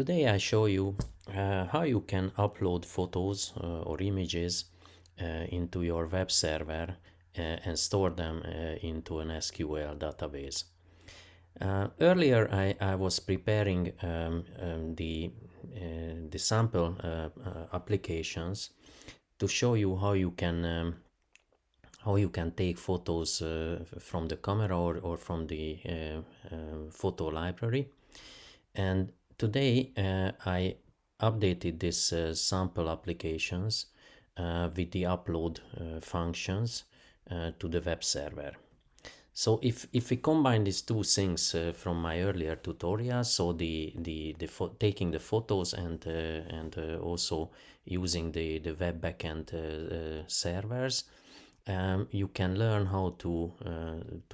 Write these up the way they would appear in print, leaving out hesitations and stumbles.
Today I show you how you can upload photos or images into your web server and store them into an SQL database. Earlier I was preparing the sample applications to show you how you can take photos from the camera or from the photo library. And today I updated this sample applications with the upload functions to the web server. So if we combine these two things from my earlier tutorial, so taking the photos and also using the web backend servers, you can learn how to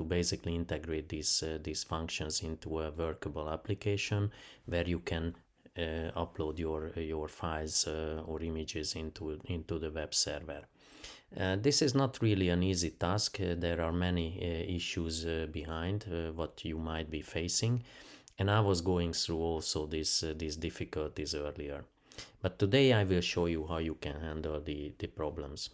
basically integrate these functions into a workable application where you can upload your files or images into the web server. This is not really an easy task. There are many issues behind what you might be facing, and I was going through also these difficulties earlier. But today I will show you how you can handle the problems.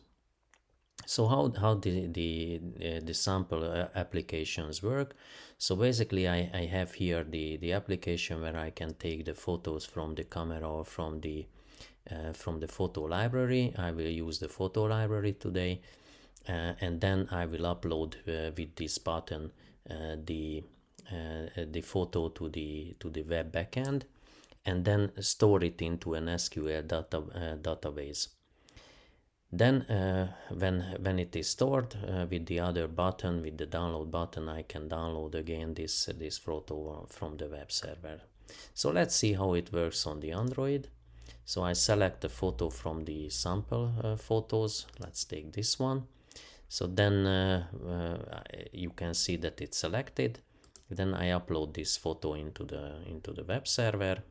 So how the sample applications work. So basically I have here the application where I can take the photos from the camera or from the photo library. I will use the photo library today, and then I will upload with this button the photo to the web backend, and then store it into an SQL database. Then when it is stored with the other button, with the download button, I can download again this photo from the web server. So let's see how it works on the Android. So I select the photo from the sample photos. Let's take this one. So then you can see that it's selected. Then I upload this photo into the web server,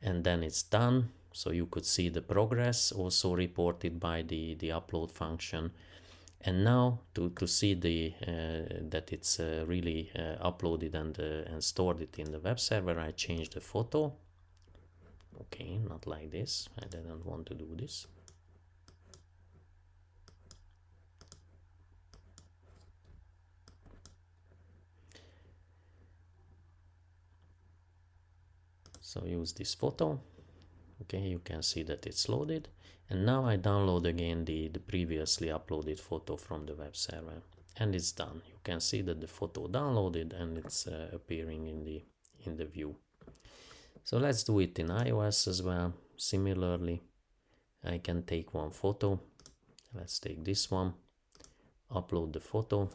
and then it's done. So you could see the progress also reported by the upload function. And now to see that it's really uploaded and stored it in the web server, I change the photo. Okay, not like this. I didn't want to do this. So use this photo. Okay, you can see that it's loaded. And now I download again the previously uploaded photo from the web server. And it's done. You can see that the photo downloaded and it's appearing in the view. So let's do it in iOS as well. Similarly, I can take one photo. Let's take this one, upload the photo.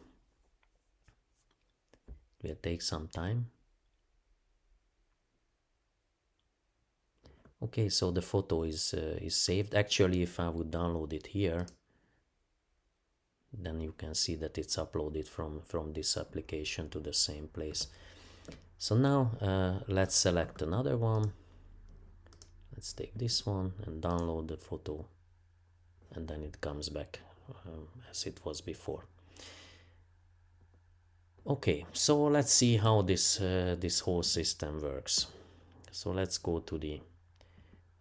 It will take some time. Okay, so the photo is saved. Actually, if I would download it here, then you can see that it's uploaded from this application to the same place. So now let's select another one. Let's take this one and download the photo, and then it comes back as it was before. Okay, so let's see how this whole system works. So let's go to the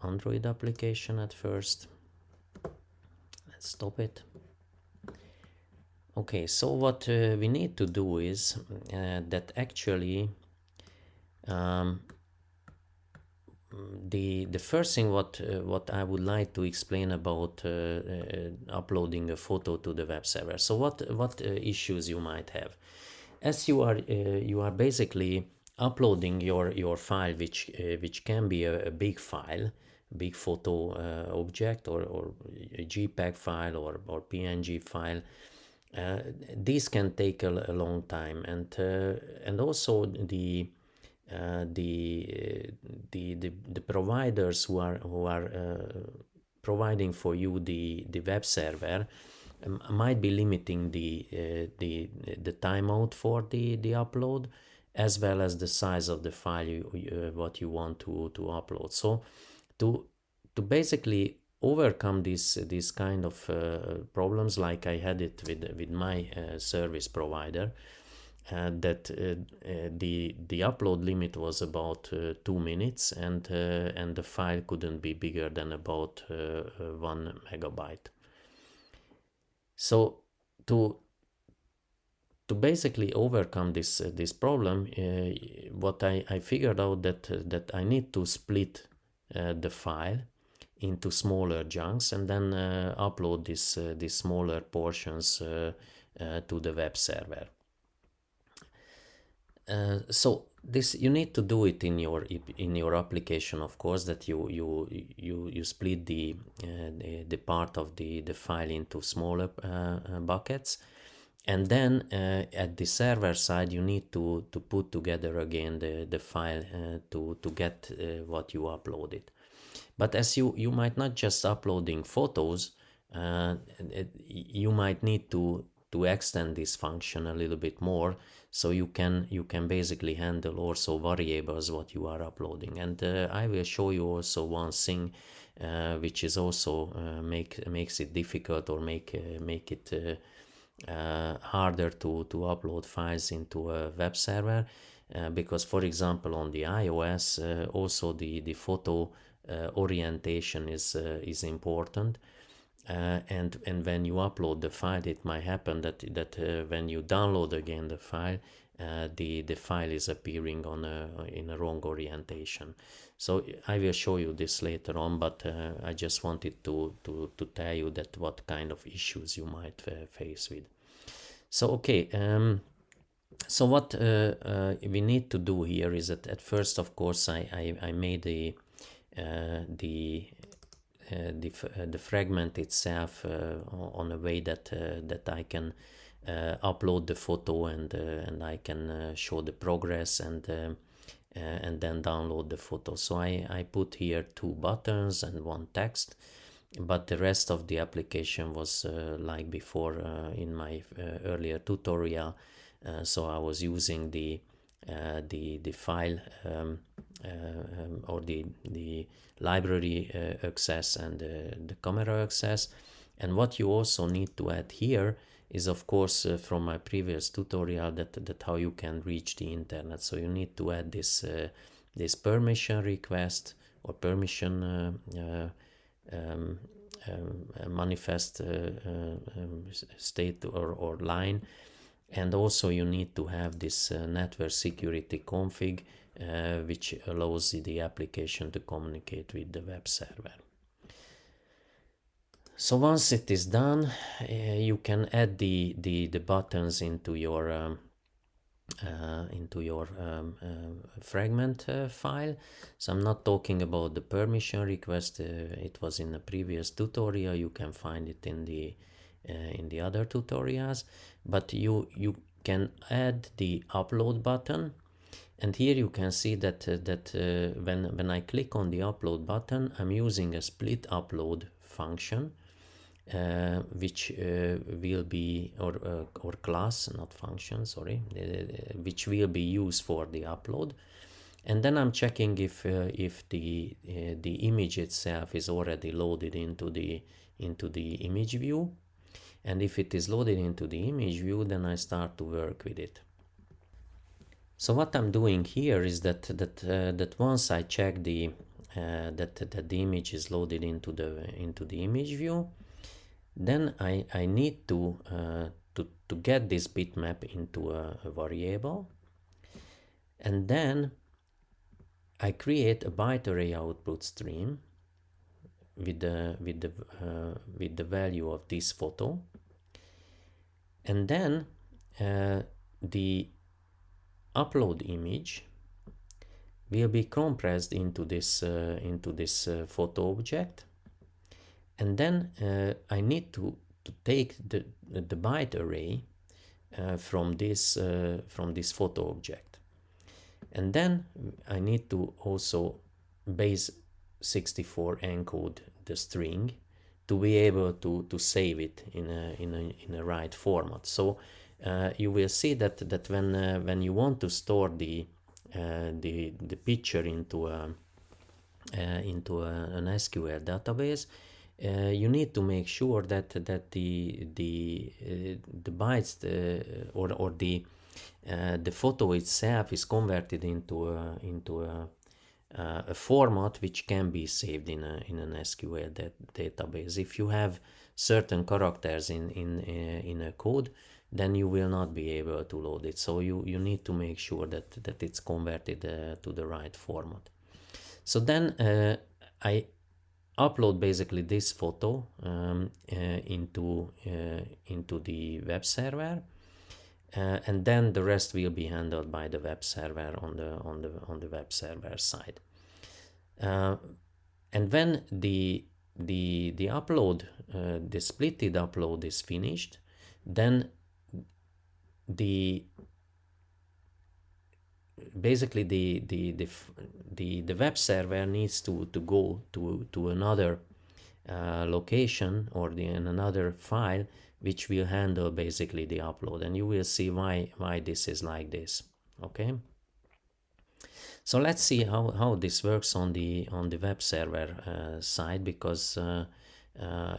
Android application at first. Let's stop it. Okay, so what we need to do is that actually the first thing what I would like to explain about uploading a photo to the web server. So what issues you might have, as you are basically uploading your file, which can be a big file, big photo object, or a JPEG file or PNG file. These can take a long time, and also the providers who are providing for you the web server might be limiting the timeout for the upload, as well as the size of the file what you want to upload. So to basically overcome these kind of problems, like I had it with my service provider, that the upload limit was about 2 minutes, and the file couldn't be bigger than about 1 MB. So to basically overcome this problem, what I figured out that I need to split the file into smaller chunks and then upload these smaller portions to the web server. So this, you need to do it in your application, of course, that you split the part of the file into smaller buckets, and then at the server side you need to put together again the file to get what you uploaded. But as you might not just uploading photos, you might need to extend this function a little bit more, so you can basically handle also variables what you are uploading. And I will show you also one thing which is also makes it difficult, or make it harder to upload files into a web server, because for example on the iOS also the photo orientation is important, and when you upload the file, it might happen that when you download again the file, the file is appearing in a wrong orientation. So I will show you this later on, but I just wanted to tell you that what kind of issues you might face with. So okay, so what we need to do here is that at first, of course, I made the fragment itself on a way that I can upload the photo, and I can show the progress, and then download the photo. So I put here 2 buttons and 1 text, but the rest of the application was like before in my earlier tutorial. So I was using the file or the library access and the camera access. And what you also need to add here is, of course, from my previous tutorial, that how you can reach the internet. So you need to add this permission request or permission manifest state or line. And also you need to have this network security config, which allows the application to communicate with the web server. So once it is done, you can add the buttons into your fragment file. So I'm not talking about the permission request. It was in a previous tutorial. You can find it in the other tutorials, but you can add the upload button. And here you can see that when I click on the upload button, I'm using a split upload function, which will be, or class, not function, sorry, which will be used for the upload. And then I'm checking if the image itself is already loaded into the image view. And if it is loaded into the image view, then I start to work with it. So what I'm doing here is that once I check that the image is loaded into the image view, then I need to get this bitmap into a variable, and then I create a byte array output stream with the value of this photo, and then the upload image will be compressed into this photo object, and then I need to take the byte array from this photo object, and then I need to also base 64 encode the string to be able to save it in a right format. So you will see that when you want to store the picture into an SQL database, you need to make sure that the bytes or the photo itself is converted into a format which can be saved in an SQL database. If you have certain characters in a code, then you will not be able to load it. So you need to make sure that it's converted to the right format. So then I upload basically this photo into the web server, and then the rest will be handled by the web server on the web server side. And when the upload, the splitted upload is finished, then basically the web server needs to go to another location or in another file which will handle basically the upload, and you will see why this is like this. Okay, so let's see how this works on the web server side, because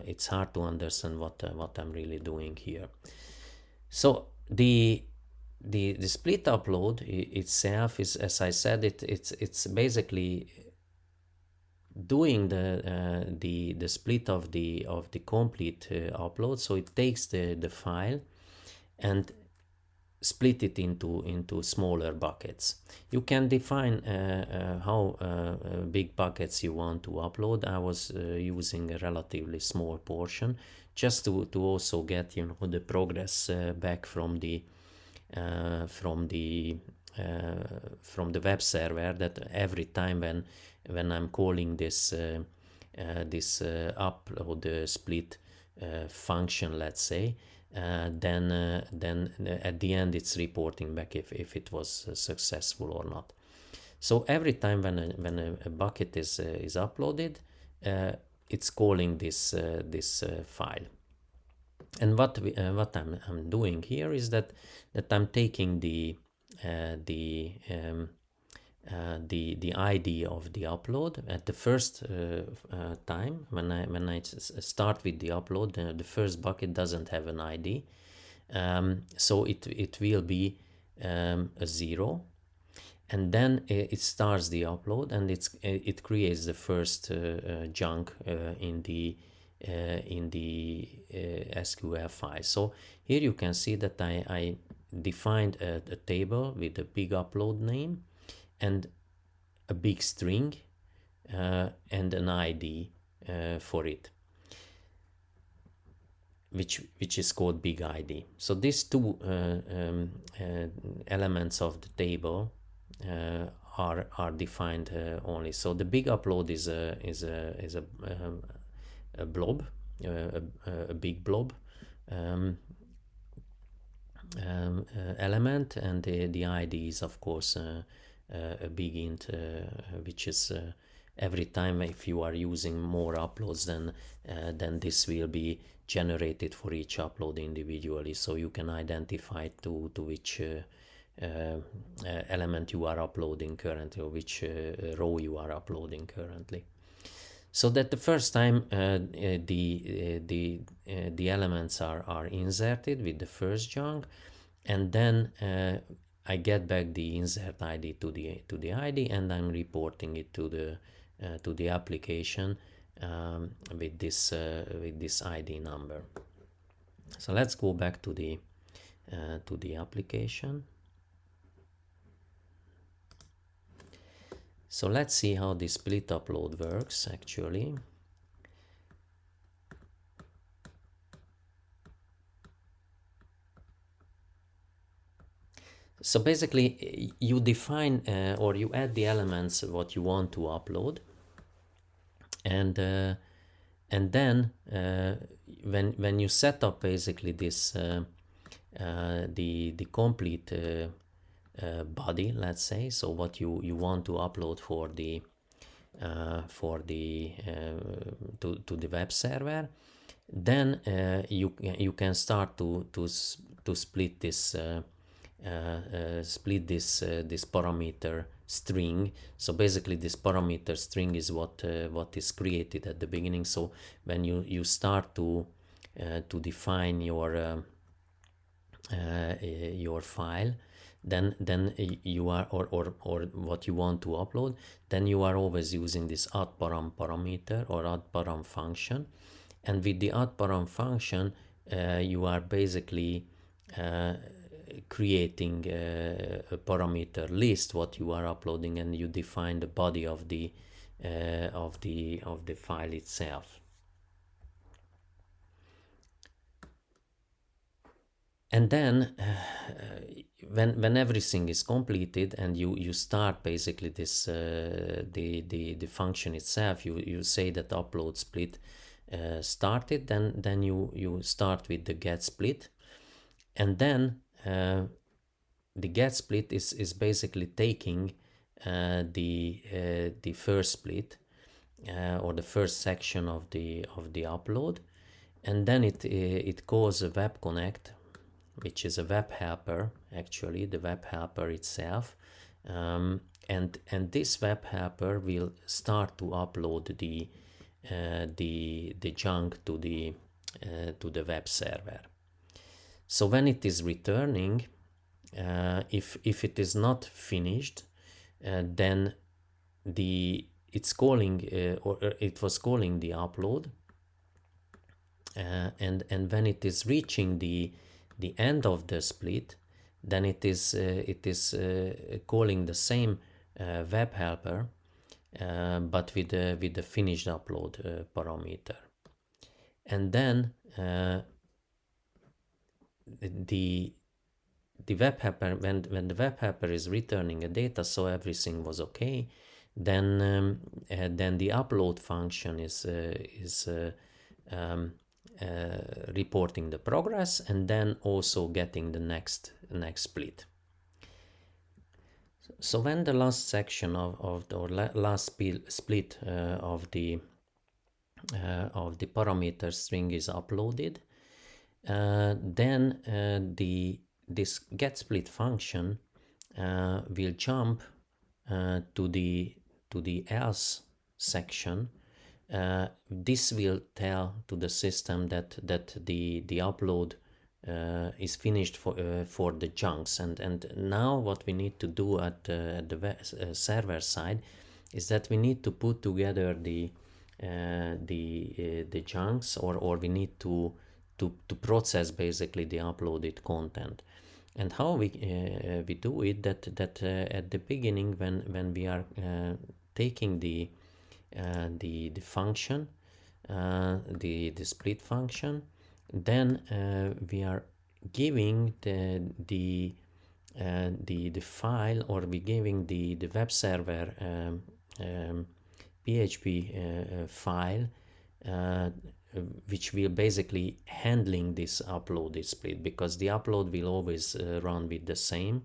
it's hard to understand what I'm really doing here. So the split upload itself is, as I said, it's basically doing the split of the complete upload. So it takes the file and split it into smaller buckets. You can define how big buckets you want to upload. I was using a relatively small portion just to also get the progress back from the web server, that every time when I'm calling this upload split function, let's say, then at the end it's reporting back if it was successful or not. So every time when a bucket is uploaded, it's calling this file. And what I'm doing here is that I'm taking the ID of the upload at the first time. When I start with the upload, the first bucket doesn't have an ID, so it will be a 0, and then it starts the upload, and it creates the first chunk in the SQL file. So here you can see that I defined a table with a big upload name and a big string and an ID for it, which is called big ID. So these two elements of the table are defined only. So the big upload is a blob, a big blob element, and the ID is of course a big int, which is every time if you are using more uploads, then this will be generated for each upload individually, so you can identify to which element you are uploading currently, or which row you are uploading currently. So that the first time the elements are inserted with the first chunk, and then I get back the insert ID to the ID, and I'm reporting it to the application with this ID number. So let's go back to the application. So let's see how the split upload works actually. So basically you define or you add the elements what you want to upload, and then when you set up basically this the complete body, let's say, so what you want to upload for the to the web server, then you can start to split this this parameter string. So basically this parameter string is what is created at the beginning. So when you start to define your file, then you are, or what you want to upload, then you are always using this add param parameter or add param function. And with the add param function, you are basically creating a parameter list what you are uploading, and you define the body of the file itself. And then when everything is completed and you start basically this the function itself, you say that upload split started, then you start with the get split, and then the get split is basically taking the first split or the first section of the upload, and then it calls a web connect, which is a web helper, actually the web helper itself, and this web helper will start to upload the junk to the web server. So when it is returning, if it is not finished, then it's calling or it was calling the upload, and when it is reaching the end of the split, then it is calling the same web helper, but with the finished upload parameter. And then the web helper, when the web helper is returning a data, so everything was okay, then the upload function is reporting the progress, and then also getting the next split. So when the last section of the last split of the parameter string is uploaded, then this get split function will jump to the else section. This will tell to the system that the upload is finished for the chunks, and now what we need to do at the server side is that we need to put together the chunks, or we need to process basically the uploaded content. And how we do it, that at the beginning, when we are taking the function, the split function, then we are giving the file, or we giving the web server PHP file, which will basically handling this uploaded split, because the upload will always run with the same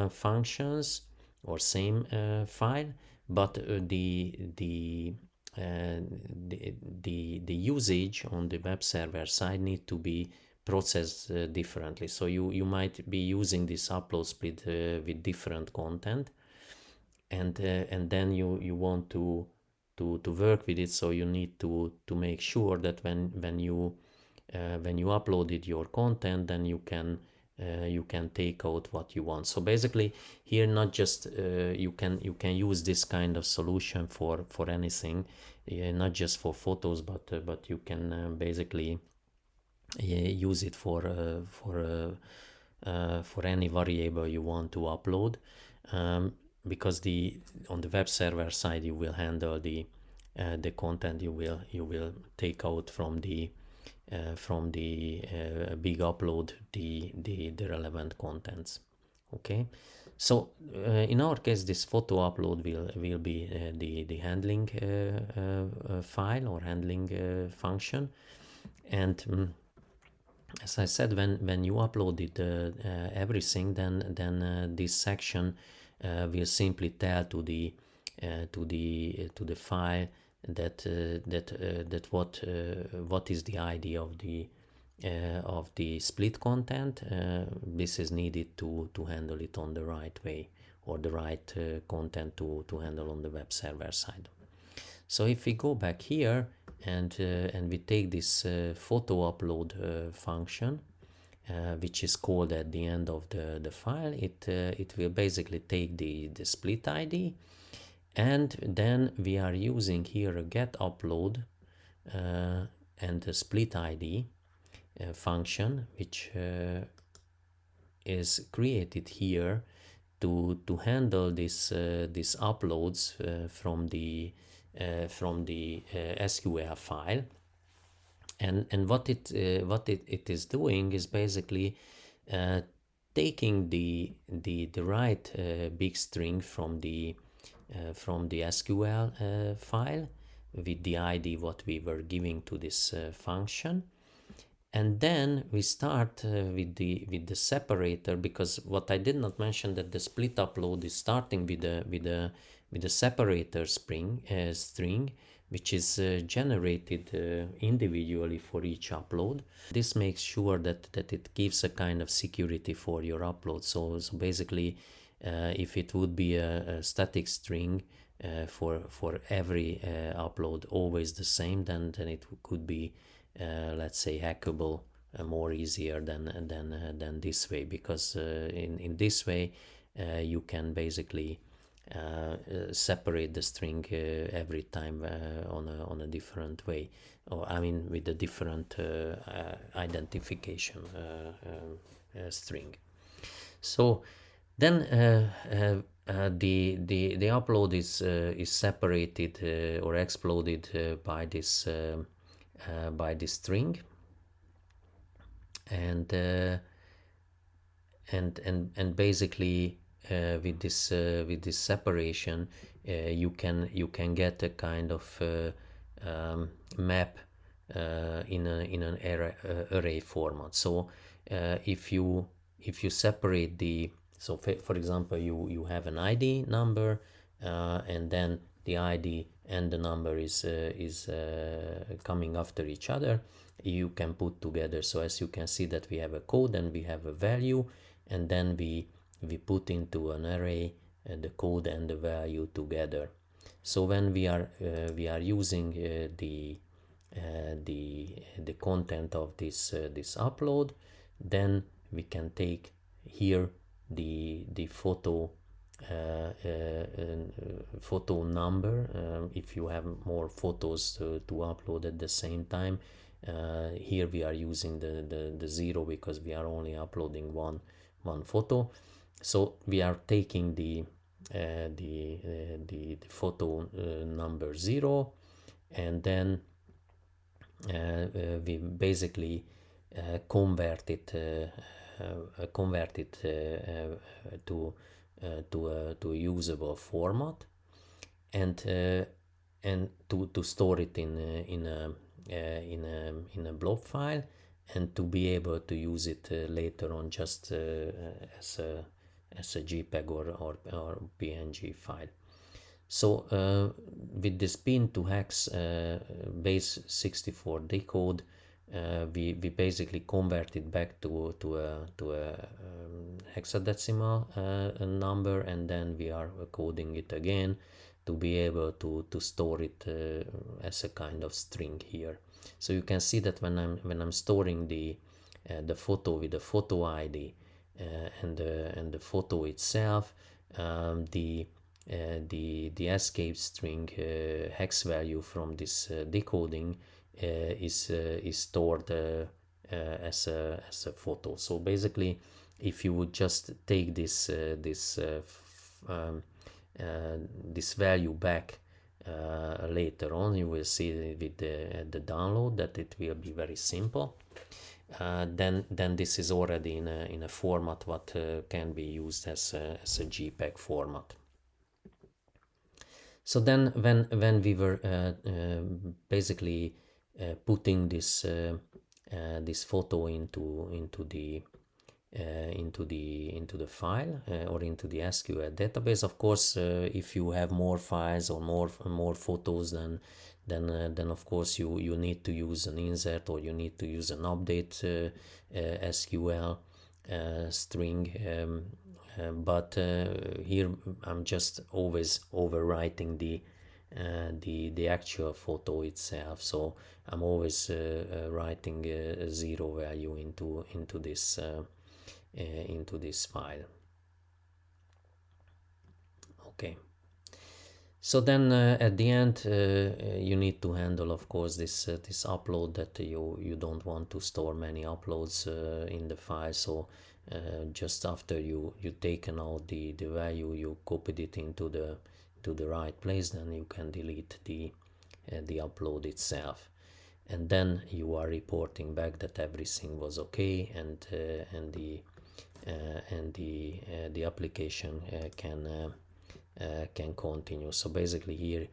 functions or same file, but the usage on the web server side need to be processed differently. So you might be using this upload split with different content, and then you want to work with it, so you need to make sure that when you uploaded your content, then you can take out what you want. So basically here, not just you can use this kind of solution for anything, not just for photos, but you can basically use it for any variable you want to upload, because on the web server side you will handle the content you will take out from the big upload, the relevant contents. Okay, so in our case, this photo upload will be the handling file or handling function. And as I said, when you uploaded everything, then this section will simply tell to the file that what is the ID of the split content. This is needed to handle it on the right way, or the right content to handle on the web server side. So if we go back here and we take this photo upload function, which is called at the end of the file. It will basically take the split ID, and then we are using here a get upload and the split ID function, which is created here to handle this these uploads from the SQL file. And what it is doing is basically taking the right big string from the SQL file with the ID what we were giving to this function, and then we start with the separator, because what I did not mention, that the split upload is starting with a separator string, which is generated individually for each upload. This makes sure that it gives a kind of security for your upload. So basically, if it would be a static string for every upload always the same, then it could be let's say hackable more easier than this way, because in this way you can basically separate the string every time on a different way, or I mean with a different identification string. So then the upload is separated or exploded by this string, and basically with this separation you can get a kind of map in an array format. So if you separate the, so for example, you have an ID number and then the ID and the number is coming after each other, you can put together. So as you can see that we have a code and we have a value, and then we put into an array the code and the value together. So when we are using the content of this upload, then we can take here the photo photo number if you have more photos to upload at the same time. Here we are using the 0 because we are only uploading one photo. So we are taking the photo number 0, and then we basically convert it to a usable format, and to store it in a blob file, and to be able to use it later on just as a JPEG or PNG file. So with this pin to hex base 64 decode, we basically convert it back to a hexadecimal number, and then we are coding it again to be able to store it as a kind of string here. So you can see that when I'm storing the photo with the photo ID and the photo itself, the escape string hex value from this decoding is stored as a photo. So basically, if you would just take this value back later on, you will see with the download that it will be very simple. Then this is already in a format what can be used as a JPEG format. So then when we were basically putting this photo into the file or into the SQL database, of course, if you have more files or more photos, then of course you need to use an insert, or you need to use an update SQL string. But here I'm just always overwriting the actual photo itself. So I'm always writing a zero value into this file. Okay. So then at the end you need to handle, of course, this upload, that you don't want to store many uploads in the file. So just after you taken out the value, you copied it into the right place, then you can delete the upload itself, and then you are reporting back that everything was okay, and the application can continue. So basically here,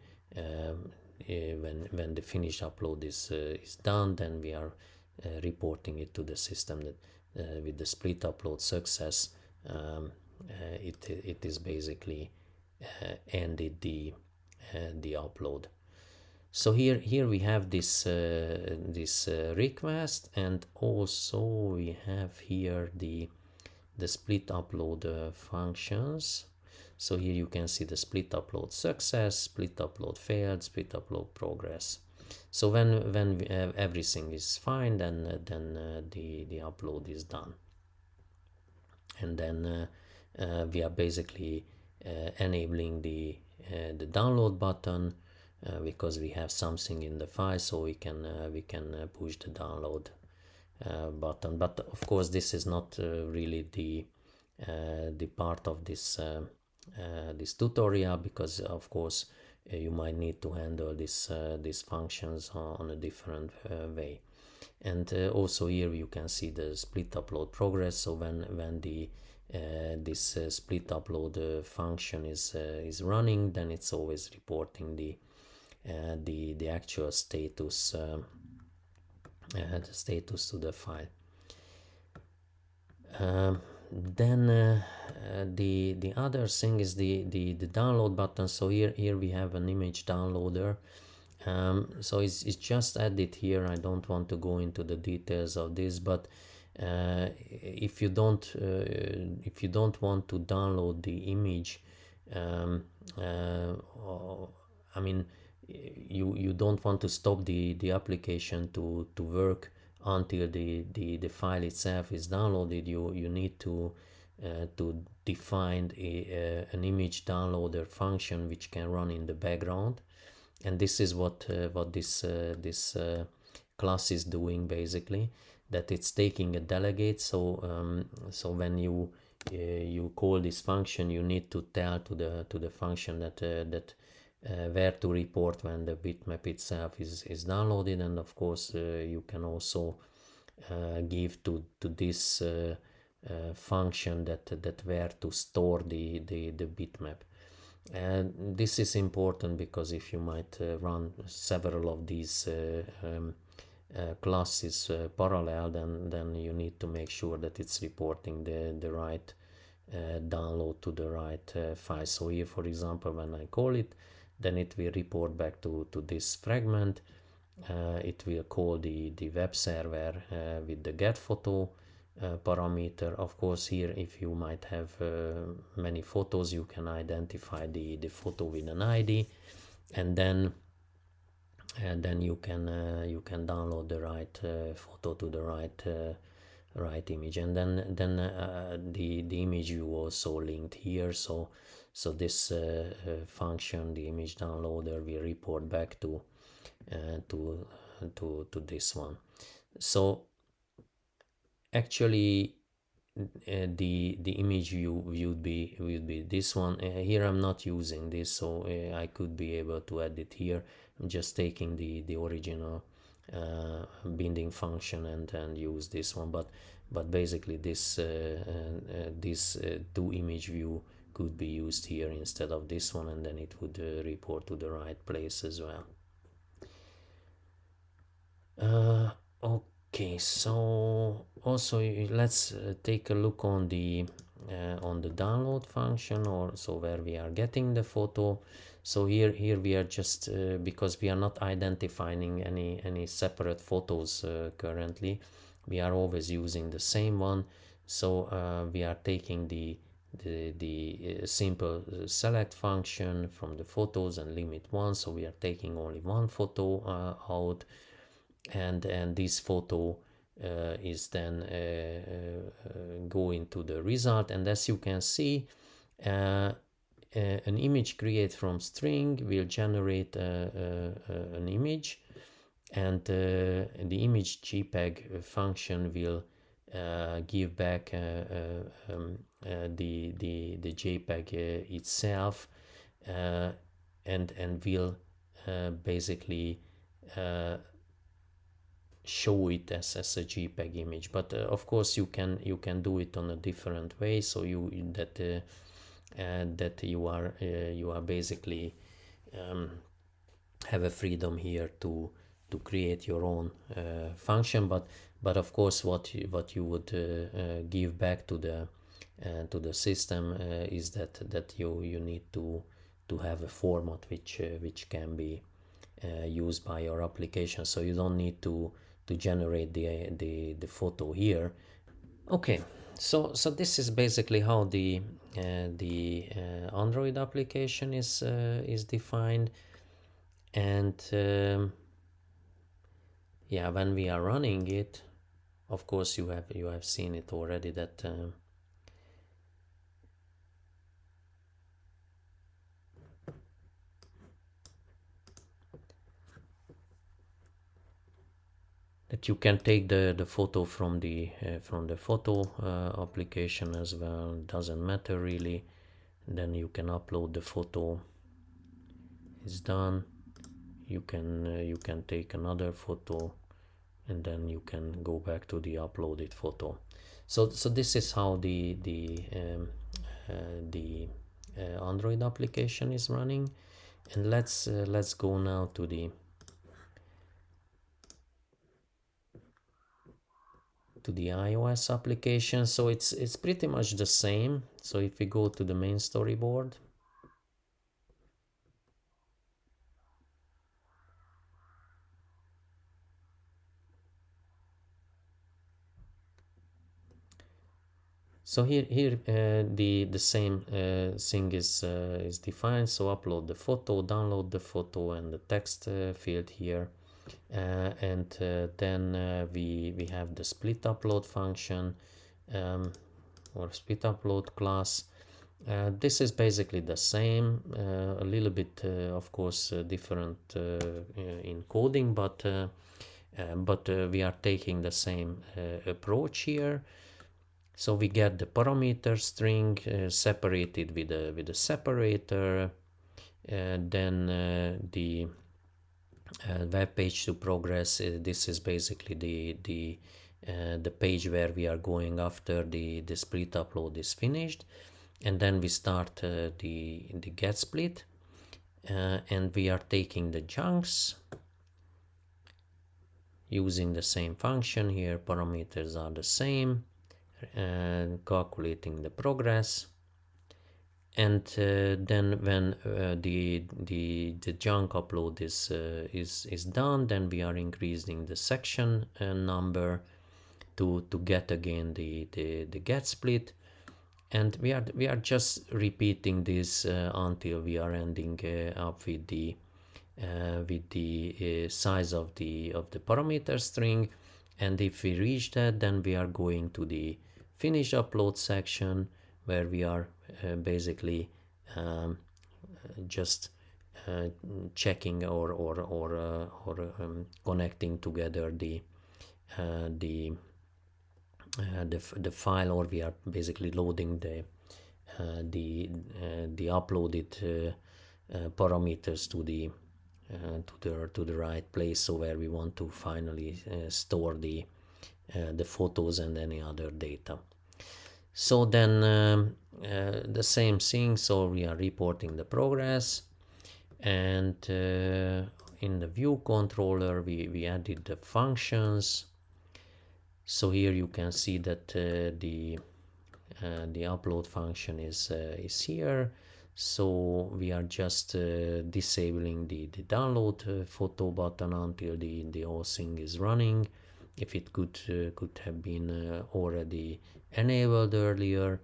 when the finished upload is done, then we are reporting it to the system that with the split upload success, it is basically ended the upload. So here we have this request, and also we have here the split upload functions. So here you can see the split upload success, split upload failed, split upload progress. So when everything is fine, then the upload is done, and then we are basically enabling the download button because we have something in the file, so we can push the download button. But of course this is not really the part of this this tutorial, because of course you might need to handle these functions on a different way. And also here you can see the split upload progress. So when the this split upload function is running, then it's always reporting the actual status the status to the file. Then the other thing is the download button. So here we have an image downloader. So it's just added here. I don't want to go into the details of this, but if you don't want to download the image, I mean, you don't want to stop the application to work until the file itself is downloaded. You need to define an image downloader function which can run in the background, and this is what this class is doing basically, that it's taking a delegate. So so when you call this function, you need to tell to the function that where to report when the bitmap itself is downloaded. And of course you can also give to this function that where to store the bitmap. And this is important because if you might run several of these classes parallel, then you need to make sure that it's reporting the right download to the right file. So here, for example, when I call it, then it will report back to this fragment. It will call the web server with the get photo parameter. Of course, here if you might have many photos, you can identify the photo with an ID, and then you can download the right photo to the right image, and then the image you also linked here. So this function, the image downloader, will report back to this one. So actually the image view would be this one. Here I'm not using this, so I could be able to add it here. I'm just taking the original binding function and use this one, but basically this do image view could be used here instead of this one, and then it would report to the right place as well. Okay, so also let's take a look on the download function, or so where we are getting the photo. So here we are just because we are not identifying any separate photos currently, we are always using the same one. So we are taking the the simple select function from the photos and limit one, so we are taking only one photo out, and this photo is then going to the result. And as you can see, an image created from string will generate an image, and the image JPEG function will give back the JPEG itself, and will basically show it as a JPEG image. But of course you can do it on a different way, so that you are basically have a freedom here to create your own function. But of course what you would give back to the system is that you need to have a format which can be used by your application, so you don't need to generate the photo here. Okay, so this is basically how the Android application is defined. And yeah, when we are running it, of course you have seen it already, that you can take the photo from the photo application as well. Doesn't matter really. Then you can upload the photo. It's done. You can take another photo, and then you can go back to the uploaded photo. So this is how the Android application is running. And let's go now to the iOS application. So it's pretty much the same. So if we go to the main storyboard, so here the same thing is defined. So upload the photo, download the photo, and the text field here, and then we have the split upload function, or split upload class. This is basically the same, a little bit of course different in coding, but we are taking the same approach here. So we get the parameter string separated with a separator, then the web page to progress. This is basically the page where we are going after the split upload is finished, and then we start the get split, and we are taking the chunks using the same function here. Parameters are the same, and calculating the progress. And then when the chunk upload is done, then we are increasing the section number to get again the get split, and we are just repeating this until we are ending up with the size of the parameter string. And if we reach that, then we are going to the finish upload section, where we are basically just checking or connecting together the file, or we are basically loading the uploaded parameters to the right place, so where we want to finally store the photos and any other data. So then the same thing, so we are reporting the progress, and in the view controller we added the functions. So here you can see that the upload function is here. So we are just disabling the download photo button until the whole thing is running. If it could have been already enabled earlier.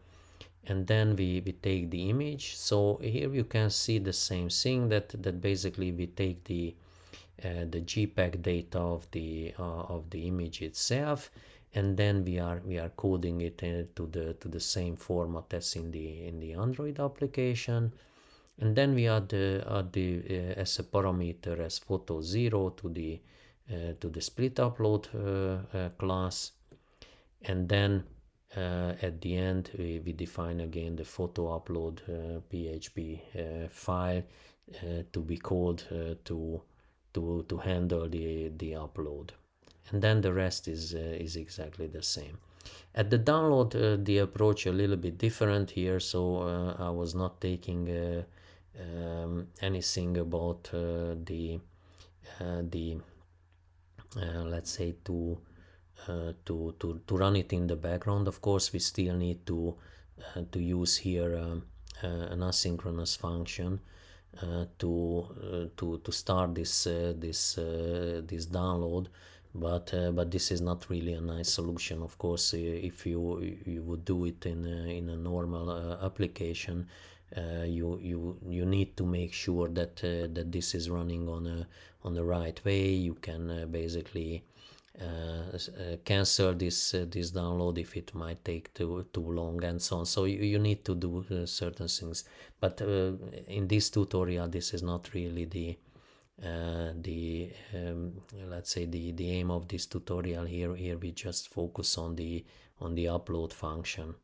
and then we take the image. So here you can see the same thing, that basically we take the JPEG data of the image itself, and then we are coding it to the same format as in the Android application, and then we add the as a parameter as photo 0 to the split upload class, and then at the end we define again the photo upload PHP file to be called to handle the upload, and then the rest is exactly the same. At the download, the approach a little bit different here, so I was not taking anything about the let's say to run it in the background. Of course, we still need to use here an asynchronous function to start this download, but this is not really a nice solution. Of course, if you would do it in a normal application, you need to make sure that that this is running on the right way. You can basically cancel this download if it might take too long and so on. So you need to do certain things, but in this tutorial this is not really the let's say the aim of this tutorial. Here we just focus on the upload function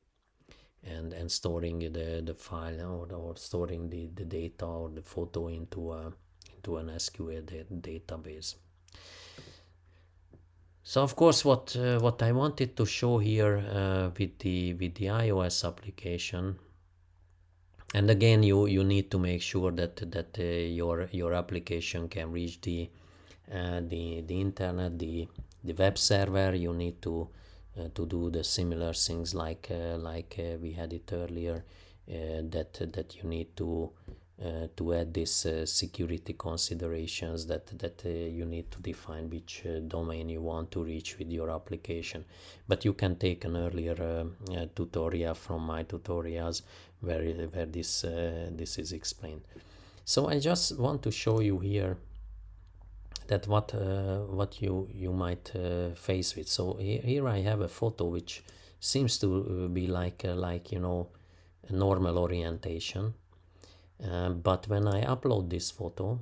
and storing the file, or storing the data or the photo into an SQL database. So of course, what I wanted to show here with the iOS application, and again you need to make sure that your application can reach the internet, the web server. You need to do the similar things like we had it earlier, that you need to add this security considerations, that you need to define which domain you want to reach with your application. But you can take an earlier tutorial from my tutorials where this is explained. So I just want to show you here that what you might face with. So here I have a photo which seems to be like you know, a normal orientation. But when I upload this photo,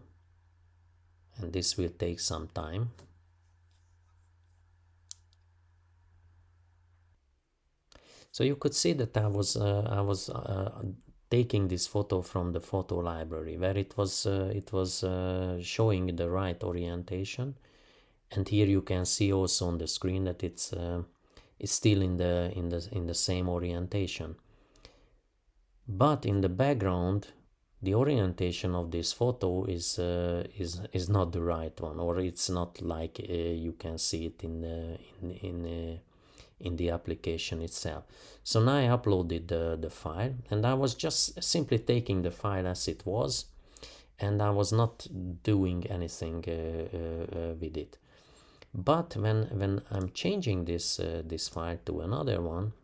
and this will take some time, so you could see that I was taking this photo from the photo library, where it was showing the right orientation, and here you can see also on the screen that it's still in the same orientation. But in the background, the orientation of this photo is not the right one, or it's not like you can see it in the application itself. So now I uploaded the file, and I was just simply taking the file as it was, and I was not doing anything with it. But when I'm changing this file to another one,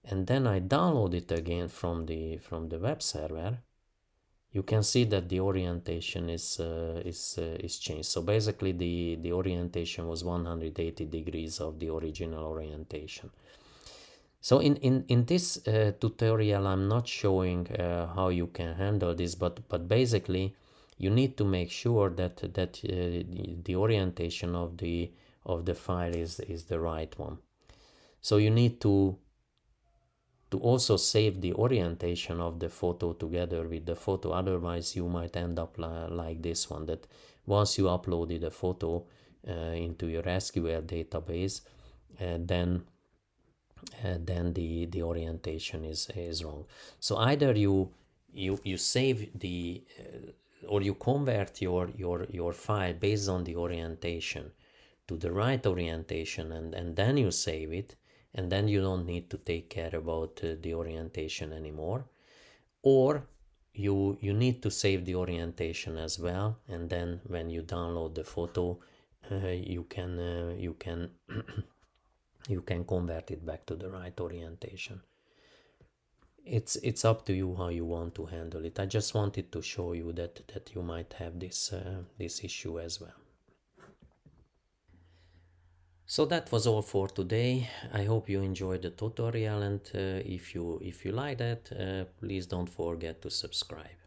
and then I download it again from the web server, you can see that the orientation is changed. So basically the orientation was 180 degrees of the original orientation. So in this tutorial I'm not showing how you can handle this, but basically you need to make sure that the orientation of the file is the right one. So you need to also save the orientation of the photo together with the photo. Otherwise you might end up like this one, that once you uploaded a photo into your SQL database, then the orientation is wrong. So either you save the or you convert your file based on the orientation to the right orientation, and then you save it, and then you don't need to take care about the orientation anymore. Or you need to save the orientation as well, and then when you download the photo, you can you can convert it back to the right orientation. It's up to you how you want to handle it. I just wanted to show you that you might have this issue as well. So that was all for today. I hope you enjoyed the tutorial, and if you like that, please don't forget to subscribe.